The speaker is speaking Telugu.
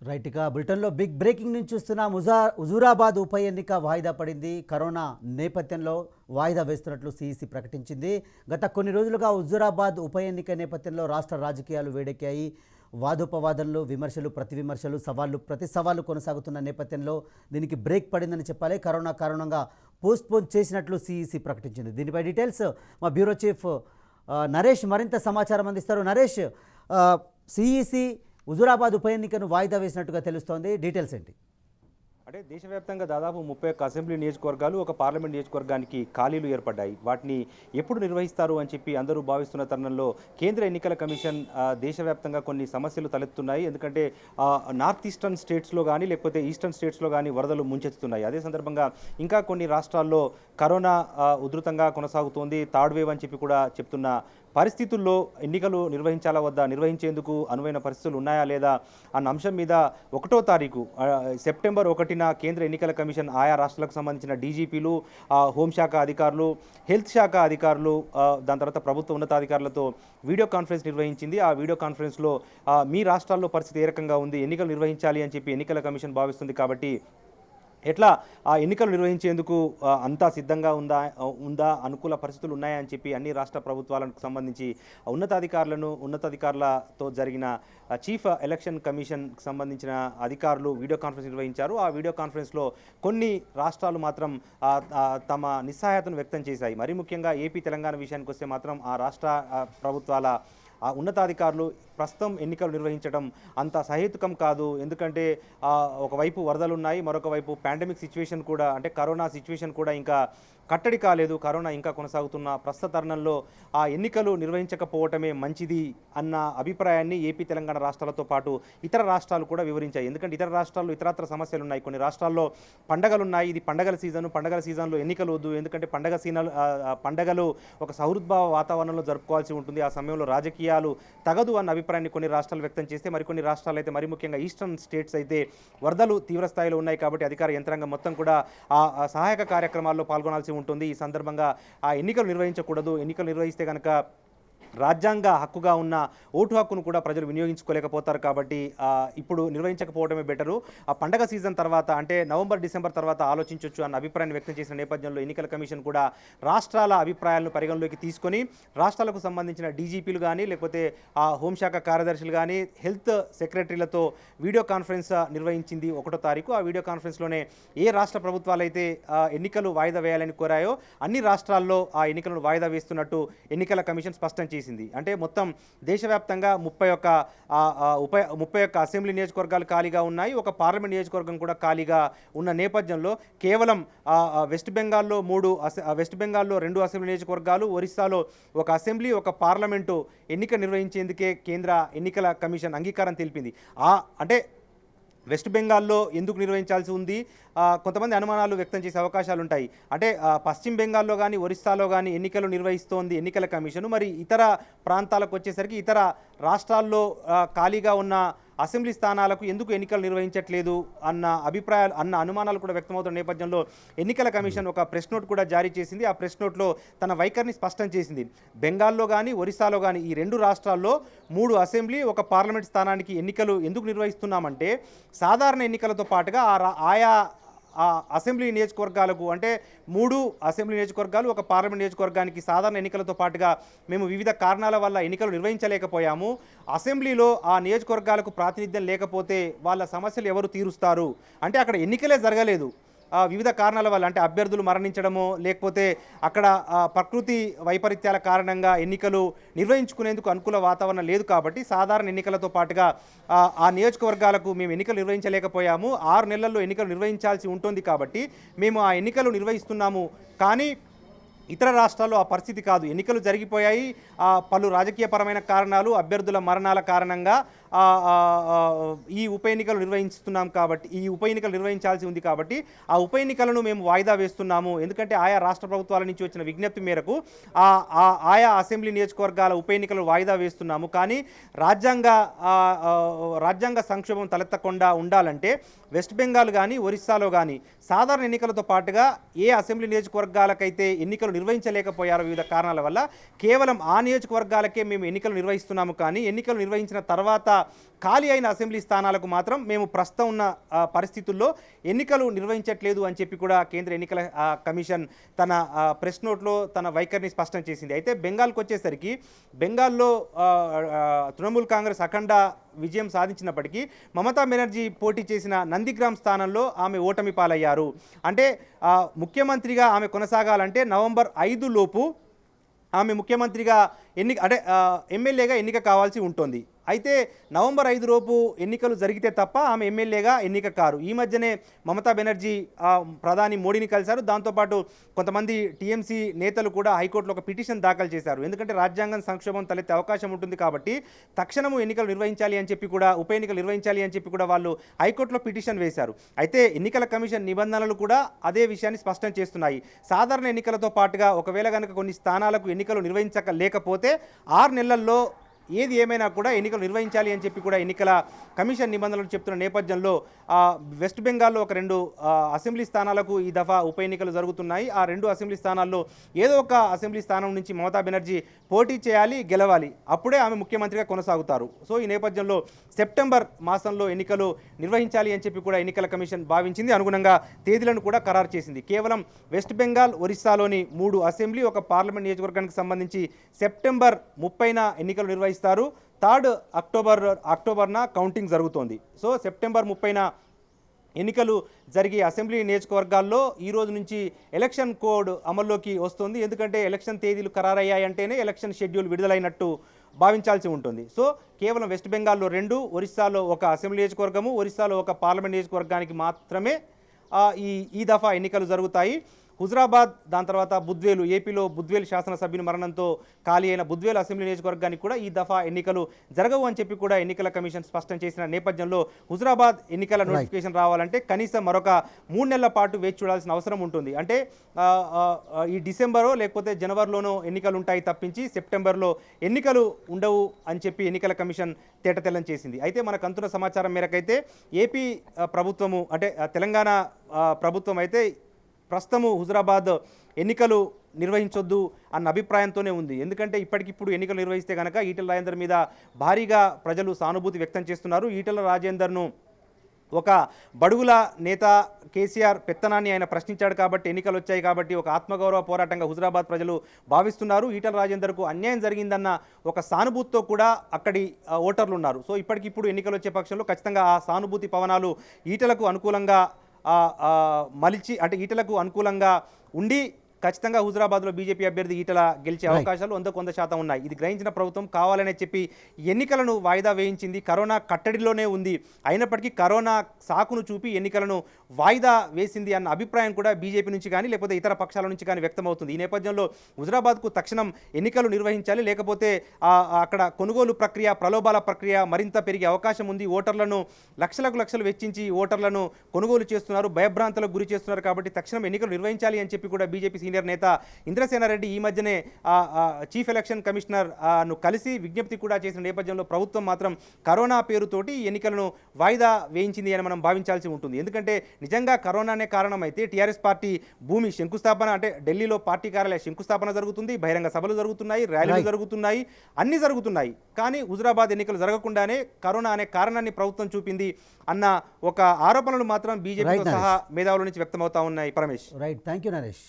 రైట్ ఇక బులెటిన్లో బిగ్ బ్రేకింగ్ నుంచి చూస్తున్నాం. హుజూరాబాద్ ఉప ఎన్నిక వాయిదా పడింది. కరోనా నేపథ్యంలో వాయిదా వేస్తున్నట్లు సిఈసి ప్రకటించింది. గత కొన్ని రోజులుగా హుజూరాబాద్ ఉప ఎన్నిక నేపథ్యంలో రాష్ట్ర రాజకీయాలు వేడెక్కాయి. వాదోపవాదనలు, విమర్శలు, ప్రతి విమర్శలు, సవాళ్లు, ప్రతి సవాళ్లు కొనసాగుతున్న నేపథ్యంలో దీనికి బ్రేక్ పడిందని చెప్పాలి. కరోనా కారణంగా పోస్ట్పోన్ చేసినట్లు సిఈసి ప్రకటించింది. దీనిపై డీటెయిల్స్ మా బ్యూరో చీఫ్ నరేష్ మరింత సమాచారం అందిస్తారు. నరేష్, సిఈసి హుజూరాబాద్ ఉప ఎన్నికను వాయిదా వేసినట్టుగా తెలుస్తోంది. డీటెయిల్స్ ఏంటి? అంటే దేశవ్యాప్తంగా దాదాపు 31 అసెంబ్లీ నియోజకవర్గాలు, ఒక పార్లమెంట్ నియోజకవర్గానికి ఖాళీలు ఏర్పడ్డాయి. వాటిని ఎప్పుడు నిర్వహిస్తారు అని చెప్పి అందరూ భావిస్తున్న తరుణంలో కేంద్ర ఎన్నికల కమిషన్ దేశవ్యాప్తంగా కొన్ని సమస్యలు తలెత్తున్నాయి. ఎందుకంటే నార్త్ ఈస్టర్న్ స్టేట్స్లో కానీ లేకపోతే ఈస్టర్న్ స్టేట్స్లో కానీ వరదలు ముంచెత్తుతున్నాయి. అదే సందర్భంగా ఇంకా కొన్ని రాష్ట్రాల్లో కరోనా ఉధృతంగా కొనసాగుతోంది, థర్డ్ వేవ్ అని చెప్పి కూడా చెప్తున్న పరిస్థితుల్లో ఎన్నికలు నిర్వహించాలా వద్దా, నిర్వహించేందుకు అనువైన పరిస్థితులు ఉన్నాయా లేదా అన్న అంశం మీద 1వ తారీఖు సెప్టెంబర్ 1న కేంద్ర ఎన్నికల కమిషన్ ఆయా రాష్ట్రాలకు సంబంధించిన డీజీపీలు, హోంశాఖ అధికారులు, హెల్త్ శాఖ అధికారులు, దాని తర్వాత ప్రభుత్వ ఉన్నతాధికారులతో వీడియో కాన్ఫరెన్స్ నిర్వహించింది. ఆ వీడియో కాన్ఫరెన్స్లో మీ రాష్ట్రాల్లో పరిస్థితి ఏ రకంగా ఉంది, ఎన్నికలు నిర్వహించాలి అని చెప్పి ఎన్నికల కమిషన్ భావిస్తుంది కాబట్టి ఎట్లా ఆ ఎన్నికలు నిర్వహించేందుకు అంతా సిద్ధంగా ఉందా, అనుకూల పరిస్థితులు ఉన్నాయని చెప్పి అన్ని రాష్ట్ర ప్రభుత్వాలకు సంబంధించి ఉన్నతాధికారులతో జరిగిన చీఫ్ ఎలక్షన్ కమిషన్కి సంబంధించిన అధికారులు వీడియో కాన్ఫరెన్స్ నిర్వహించారు. ఆ వీడియో కాన్ఫరెన్స్లో కొన్ని రాష్ట్రాలు మాత్రం తమ నిస్సహాయతను వ్యక్తం చేశాయి. మరీ ముఖ్యంగా ఏపీ, తెలంగాణ విషయానికి వస్తే మాత్రం ఆ రాష్ట్ర ప్రభుత్వాల ఆ ఉన్నతాధికారులు ప్రస్తుతం ఎన్నికలు నిర్వహించడం అంత సహేతుకం కాదు. ఎందుకంటే ఒకవైపు వరదలు ఉన్నాయి, మరొక వైపు పాండమిక్ సిచ్యువేషన్ కూడా, అంటే కరోనా సిచ్యువేషన్ కూడా ఇంకా కట్టడి కాలేదు. కరోనా ఇంకా కొనసాగుతున్న ప్రస్తుత తరుణంలో ఆ ఎన్నికలు నిర్వహించకపోవటమే మంచిది అన్న అభిప్రాయాన్ని ఏపీ, తెలంగాణ రాష్ట్రాలతో పాటు ఇతర రాష్ట్రాలు కూడా వివరించాయి. ఎందుకంటే ఇతర రాష్ట్రాల్లో ఇతరత్ర సమస్యలు ఉన్నాయి. కొన్ని రాష్ట్రాల్లో పండగలు ఉన్నాయి, ఇది పండగల సీజన్లో ఎన్నికలు వద్దు, ఎందుకంటే పండగలు ఒక సౌహృద్భావ వాతావరణంలో జరుపుకోవాల్సి ఉంటుంది, ఆ సమయంలో రాజకీయాలు తగదు అన్న అభిప్రాయాన్ని కొన్ని రాష్ట్రాలు వ్యక్తం చేస్తే, మరికొన్ని రాష్ట్రాలు అయితే, మరి ముఖ్యంగా ఈస్టర్న్ స్టేట్స్ అయితే వరదలు తీవ్రస్థాయిలో ఉన్నాయి కాబట్టి అధికార యంత్రాంగం మొత్తం కూడా ఆ సహాయక కార్యక్రమాల్లో పాల్గొనాల్సి ఉంటుంది. ఈ సందర్భంగా ఆ ఎన్నికలు నిర్వహించకూడదు, ఎన్నికలు నిర్వహిస్తే కనుక రాజ్యాంగ హక్కుగా ఉన్న ఓటు హక్కును కూడా ప్రజలు వినియోగించుకోలేకపోతారు కాబట్టి ఇప్పుడు నిర్వహించకపోవడమే బెటరు. ఆ పండగ సీజన్ తర్వాత, అంటే నవంబర్, డిసెంబర్ తర్వాత ఆలోచించవచ్చు అన్న అభిప్రాయాన్ని వ్యక్తం చేసిన నేపథ్యంలో ఎన్నికల కమిషన్ కూడా రాష్ట్రాల అభిప్రాయాలను పరిగణలోకి తీసుకొని రాష్ట్రాలకు సంబంధించిన డీజీపీలు కానీ లేకపోతే ఆ హోంశాఖ కార్యదర్శులు కానీ హెల్త్ సెక్రటరీలతో వీడియో కాన్ఫరెన్స్ నిర్వహించింది 1వ తారీఖు. ఆ వీడియో కాన్ఫరెన్స్లోనే ఏ రాష్ట్ర ప్రభుత్వాలు అయితే ఎన్నికలు వాయిదా వేయాలని కోరాయో అన్ని రాష్ట్రాల్లో ఆ ఎన్నికలను వాయిదా వేస్తున్నట్టు ఎన్నికల కమిషన్ స్పష్టం చేసింది. అంటే మొత్తం దేశవ్యాప్తంగా 31 అసెంబ్లీ నియోజకవర్గాలు ఖాళీగా ఉన్నాయి, ఒక పార్లమెంట్ నియోజకవర్గం కూడా ఖాళీగా ఉన్న నేపథ్యంలో కేవలం వెస్ట్ బెంగాల్లో 2 అసెంబ్లీ నియోజకవర్గాలు, ఒరిస్సాలో 1 అసెంబ్లీ, 1 పార్లమెంటు ఎన్నిక నిర్వహించేందుకే కేంద్ర ఎన్నికల కమిషన్ అంగీకారం తెలిపింది. అంటే వెస్ట్ బెంగాల్లో ఎందుకు నిర్వహించాల్సి ఉంది, కొంతమంది అనుమానాలు వ్యక్తం చేసే అవకాశాలు ఉంటాయి. అంటే పశ్చిమ బెంగాల్లో కానీ ఒరిస్సాలో కానీ ఎన్నికలు నిర్వహిస్తోంది ఎన్నికల కమిషను, మరి ఇతర ప్రాంతాలకు వచ్చేసరికి ఇతర రాష్ట్రాల్లో ఖాళీగా ఉన్న అసెంబ్లీ స్థానాలకు ఎందుకు ఎన్నికలు నిర్వహించట్లేదు అన్న అనుమానాలు కూడా వ్యక్తమవుతున్న నేపథ్యంలో ఎన్నికల కమిషన్ ఒక ప్రెస్ నోట్ కూడా జారీ చేసింది. ఆ ప్రెస్ నోట్లో తన వైఖరిని స్పష్టం చేసింది. బెంగాల్లో కానీ ఒరిస్సాలో కానీ ఈ 2 రాష్ట్రాల్లో 3 అసెంబ్లీ, 1 పార్లమెంట్ స్థానానికి ఎన్నికలు ఎందుకు నిర్వహిస్తున్నామంటే సాధారణ ఎన్నికలతో పాటుగా ఆయా అసెంబ్లీ నియోజకవర్గాలకు, అంటే 3 అసెంబ్లీ నియోజకవర్గాలు, 1 పార్లమెంట్ నియోజకవర్గానికి సాధారణ ఎన్నికలతో పాటుగా మేము వివిధ కారణాల వల్ల ఎన్నికలు నిర్వహించలేకపోయాము. అసెంబ్లీలో ఆ నియోజకవర్గాలకు ప్రాతినిధ్యం లేకపోతే వాళ్ళ సమస్యలు ఎవరు తీరుస్తారు, అంటే అక్కడ ఎన్నికలే జరగలేదు వివిధ కారణాల వల్ల, అంటే అభ్యర్థులు మరణించడమో లేకపోతే అక్కడ ప్రకృతి వైపరీత్యాల కారణంగా ఎన్నికలు నిర్వహించుకునేందుకు అనుకూల వాతావరణం లేదు కాబట్టి సాధారణ ఎన్నికలతో పాటుగా ఆ నియోజకవర్గాలకు మేము ఎన్నికలు నిర్వహించలేకపోయాము. 6 నెలల్లో ఎన్నికలు నిర్వహించాల్సి ఉంటుంది కాబట్టి మేము ఆ ఎన్నికలు నిర్వహిస్తున్నాము. కానీ ఇతర రాష్ట్రాల్లో ఆ పరిస్థితి కాదు, ఎన్నికలు జరిగిపోయాయి, పలు రాజకీయపరమైన కారణాలు, అభ్యర్థుల మరణాల కారణంగా ఈ ఉప ఎన్నికలు నిర్వహించాల్సి ఉంది కాబట్టి ఆ ఉప ఎన్నికలను మేము వాయిదా వేస్తున్నాము. ఎందుకంటే ఆయా రాష్ట్ర ప్రభుత్వాల నుంచి వచ్చిన విజ్ఞప్తి మేరకు ఆయా అసెంబ్లీ నియోజకవర్గాల ఉప ఎన్నికలు వాయిదా వేస్తున్నాము. కానీ రాజ్యాంగ సంక్షోభం తలెత్తకుండా ఉండాలంటే వెస్ట్ బెంగాల్ కానీ ఒరిస్సాలో కానీ సాధారణ ఎన్నికలతో పాటుగా ఏ అసెంబ్లీ నియోజకవర్గాలకైతే ఎన్నికలు నిర్వహించలేకపోయారో వివిధ కారణాల వల్ల కేవలం ఆ నియోజకవర్గాలకే మేము ఎన్నికలు నిర్వహిస్తున్నాము. కానీ ఎన్నికలు నిర్వహించిన తర్వాత ఖాళీ అయిన అసెంబ్లీ స్థానాలకు మాత్రం మేము ప్రస్తుతం ఉన్న పరిస్థితుల్లో ఎన్నికలు నిర్వహించట్లేదు అని చెప్పి కూడా కేంద్ర ఎన్నికల కమిషన్ తన ప్రెస్ నోట్లో తన వైఖరిని స్పష్టం చేసింది. అయితే బెంగాల్కి వచ్చేసరికి బెంగాల్లో తృణమూల్ కాంగ్రెస్ అఖండ విజయం సాధించినప్పటికీ మమతా బెనర్జీ పోటీ చేసిన నందిగ్రామ్ స్థానంలో ఆమె ఓటమి పాలయ్యారు. అంటే ముఖ్యమంత్రిగా ఆమె కొనసాగాలంటే నవంబర్ 5 లోపు ఆమె ముఖ్యమంత్రిగా ఎమ్మెల్యేగా ఎన్నిక కావాల్సి ఉంటుంది. అయితే నవంబర్ 5 లోపు ఎన్నికలు జరిగితే తప్ప ఆమె ఎమ్మెల్యేగా ఎన్నిక కారు. ఈ మధ్యనే మమతా బెనర్జీ ప్రధాని మోడీని కలిశారు. దాంతోపాటు కొంతమంది టీఎంసీ నేతలు కూడా హైకోర్టులో ఒక పిటిషన్ దాఖలు చేశారు. ఎందుకంటే రాజ్యాంగం సంక్షోభం తలెత్తే అవకాశం ఉంటుంది కాబట్టి తక్షణము ఎన్నికలు నిర్వహించాలి అని చెప్పి కూడా ఉప ఎన్నికలు నిర్వహించాలి అని చెప్పి కూడా వాళ్ళు హైకోర్టులో పిటిషన్ వేశారు. అయితే ఎన్నికల కమిషన్ నిబంధనలు కూడా అదే విషయాన్ని స్పష్టం చేస్తున్నాయి. సాధారణ ఎన్నికలతో పాటుగా ఒకవేళ కనుక కొన్ని స్థానాలకు ఎన్నికలు నిర్వహించలేకపోతే 6 నెలల్లో ఏది ఏమైనా కూడా ఎన్నికలు నిర్వహించాలి అని చెప్పి కూడా ఎన్నికల కమిషన్ నిబంధనలు చెప్తున్న నేపథ్యంలో వెస్ట్ బెంగాల్లో ఒక 2 అసెంబ్లీ స్థానాలకు ఈ దఫా ఉప ఎన్నికలు జరుగుతున్నాయి. ఆ 2 అసెంబ్లీ స్థానాల్లో ఏదో ఒక అసెంబ్లీ స్థానం నుంచి మమతా బెనర్జీ పోటీ చేయాలి, గెలవాలి. అప్పుడే ఆమె ముఖ్యమంత్రిగా కొనసాగుతారు. సో ఈ నేపథ్యంలో సెప్టెంబర్ మాసంలో ఎన్నికలు నిర్వహించాలి అని చెప్పి కూడా ఎన్నికల కమిషన్ భావించింది. అనుగుణంగా తేదీలను కూడా ఖరారు చేసింది. కేవలం వెస్ట్ బెంగాల్, ఒరిస్సాలోని 3 అసెంబ్లీ, ఒక పార్లమెంట్ నియోజకవర్గానికి సంబంధించి సెప్టెంబర్ 30న ఎన్నికలు నిర్వహిస్తారు. 3 అక్టోబర్న కౌంటింగ్ జరుగుతోంది. సో సెప్టెంబర్ 30న ఎన్నికలు జరిగే అసెంబ్లీ నియోజకవర్గాల్లో ఈ రోజు నుంచి ఎలక్షన్ కోడ్ అమల్లోకి వస్తుంది. ఎందుకంటే ఎలక్షన్ తేదీలు ఖరారయ్యాయంటేనే ఎలక్షన్ షెడ్యూల్ విడుదలైనట్టు భావించాల్సి ఉంటుంది. సో కేవలం వెస్ట్ బెంగాల్లో 2, ఒరిస్సాలో ఒక అసెంబ్లీ నియోజకవర్గము, ఒరిస్సాలో ఒక పార్లమెంట్ నియోజకవర్గానికి మాత్రమే ఈ దఫా ఎన్నికలు జరుగుతాయి. హుజరాబాద్, దాని తర్వాత బుద్వేలు, ఏపీలో బుద్వేలు శాసనసభ్యుని మరణంతో ఖాళీ అయిన బుద్వేలు అసెంబ్లీ నియోజకవర్గానికి కూడా ఈ దఫా ఎన్నికలు జరగవు అని చెప్పి కూడా ఎన్నికల కమిషన్ స్పష్టం చేసిన నేపథ్యంలో హుజరాబాద్ ఎన్నికల నోటిఫికేషన్ రావాలంటే కనీసం మరొక 3 నెలల పాటు వేచి చూడాల్సిన అవసరం ఉంటుంది. అంటే ఈ డిసెంబరో లేకపోతే జనవరిలోనో ఎన్నికలు ఉంటాయి తప్పించి సెప్టెంబర్లో ఎన్నికలు ఉండవు అని చెప్పి ఎన్నికల కమిషన్ తేటతెల్లం చేసింది. అయితే మనకు అందుతున్న సమాచారం మేరకైతే ఏపీ ప్రభుత్వము అంటే తెలంగాణ ప్రభుత్వం అయితే ప్రస్తుతము హుజరాబాద్ ఎన్నికలు నిర్వహించొద్దు అన్న అభిప్రాయంతోనే ఉంది. ఎందుకంటే ఇప్పటికిప్పుడు ఎన్నికలు నిర్వహిస్తే కనుక ఈటెల రాజేందర్ మీద భారీగా ప్రజలు సానుభూతి వ్యక్తం చేస్తున్నారు. ఈటెల రాజేందర్ను ఒక బడుగుల నేత కేసీఆర్ పెత్తనాన్ని ఆయన ప్రశ్నించాడు కాబట్టి ఎన్నికలు వచ్చాయి కాబట్టి ఒక ఆత్మగౌరవ పోరాటంగా హుజరాబాద్ ప్రజలు భావిస్తున్నారు. ఈటెల రాజేందర్కు అన్యాయం జరిగిందన్న ఒక సానుభూతితో కూడా అక్కడి ఓటర్లు ఉన్నారు. సో ఇప్పటికిప్పుడు ఎన్నికలు వచ్చే పక్షంలో ఖచ్చితంగా ఆ సానుభూతి పవనాలు ఈటెలకు అనుకూలంగా మలిచి అంటే ఈటెలకు అనుకూలంగా ఉండి ఖచ్చితంగా హుజరాబాద్లో బీజేపీ అభ్యర్థి ఈటెల గెలిచే అవకాశాలు 100% ఉన్నాయి. ఇది గ్రహించిన ప్రభుత్వం కావాలనే చెప్పి ఎన్నికలను వాయిదా వేయించింది. కరోనా కట్టడిలోనే ఉంది, అయినప్పటికీ కరోనా సాకును చూపి ఎన్నికలను వాయిదా వేసింది అన్న అభిప్రాయం కూడా బీజేపీ నుంచి కానీ లేకపోతే ఇతర పక్షాల నుంచి కానీ వ్యక్తమవుతుంది. ఈ నేపథ్యంలో హుజరాబాద్కు తక్షణం ఎన్నికలు నిర్వహించాలి, లేకపోతే అక్కడ కొనుగోలు ప్రక్రియ, ప్రలోభాల ప్రక్రియ మరింత పెరిగే అవకాశం ఉంది. ఓటర్లను లక్షలు వెచ్చించి ఓటర్లను కొనుగోలు చేస్తున్నారు, భయభ్రాంతులకు గురి చేస్తున్నారు. కాబట్టి తక్షణం ఎన్నికలు నిర్వహించాలి అని చెప్పి కూడా బీజేపీ సీనియర్ నేత ఇంద్రసేనారెడ్డి ఈ మధ్యనే చీఫ్ ఎలక్షన్ కమిషనర్ ను కలిసి విజ్ఞప్తి కూడా చేసిన నేపథ్యంలో ప్రభుత్వం మాత్రం కరోనా పేరుతోటి ఎన్నికలను వాయిదా వేయించింది అని మనం భావించాల్సి ఉంటుంది. ఎందుకంటే నిజంగా కరోనానే కారణమైతే టీఆర్ఎస్ పార్టీ భూమి శంకుస్థాపన అంటే ఢిల్లీలో పార్టీ కార్యాలయ శంకుస్థాపన జరుగుతుంది, బహిరంగ సభలు జరుగుతున్నాయి, ర్యాలీలు జరుగుతున్నాయి, అన్నీ జరుగుతున్నాయి. కానీ హుజరాబాద్ ఎన్నికలు జరగకుండానే కరోనా అనే కారణాన్ని ప్రభుత్వం చూపింది అన్న ఒక ఆరోపణలు మాత్రం బీజేపీతో సహా మేధావుల నుంచి వ్యక్తమవుతా ఉన్నాయి. Paramesh. Right, thank you Naresh.